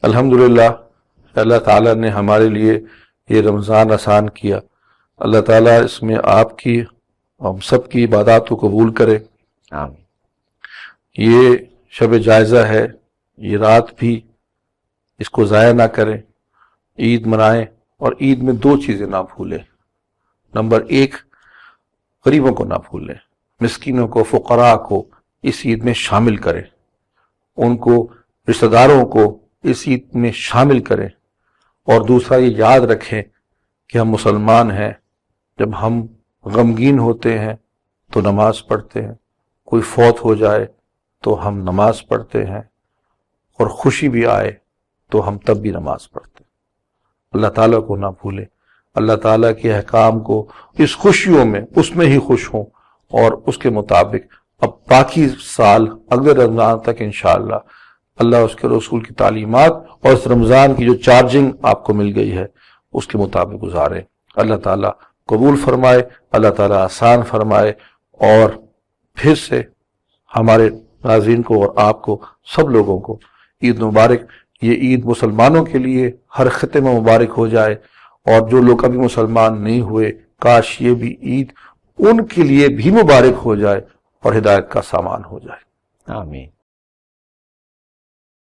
الحمدللہ اللہ تعالیٰ نے ہمارے لیے یہ رمضان آسان کیا. اللہ تعالیٰ اس میں آپ کی ہم سب کی عبادات کو قبول کرے. آمین. یہ شب جائزہ ہے، یہ رات بھی اس کو ضائع نہ کریں، عید منائیں. اور عید میں دو چیزیں نہ بھولیں. نمبر ایک، غریبوں کو نہ بھولیں، مسکینوں کو، فقراء کو اس عید میں شامل کریں، ان کو، رشتہ داروں کو اس عید میں شامل کریں. اور دوسرا یہ یاد رکھیں کہ ہم مسلمان ہیں، جب ہم غمگین ہوتے ہیں تو نماز پڑھتے ہیں، کوئی فوت ہو جائے تو ہم نماز پڑھتے ہیں، اور خوشی بھی آئے تو ہم تب بھی نماز پڑھتے ہیں. اللہ تعالیٰ کو نہ بھولیں، اللہ تعالیٰ کے احکام کو اس خوشیوں میں اس میں ہی خوش ہوں، اور اس کے مطابق اب باقی سال اگلے رمضان تک انشاءاللہ اللہ اس کے رسول کی تعلیمات اور اس رمضان کی جو چارجنگ آپ کو مل گئی ہے اس کے مطابق گزاریں. اللہ تعالیٰ قبول فرمائے، اللہ تعالیٰ آسان فرمائے، اور پھر سے ہمارے ناظرین کو اور آپ کو سب لوگوں کو عید مبارک. یہ عید مسلمانوں کے لیے ہر خطے میں مبارک ہو جائے، اور جو لوگ ابھی مسلمان نہیں ہوئے کاش یہ بھی عید ان کے لیے بھی مبارک ہو جائے اور ہدایت کا سامان ہو جائے. آمین.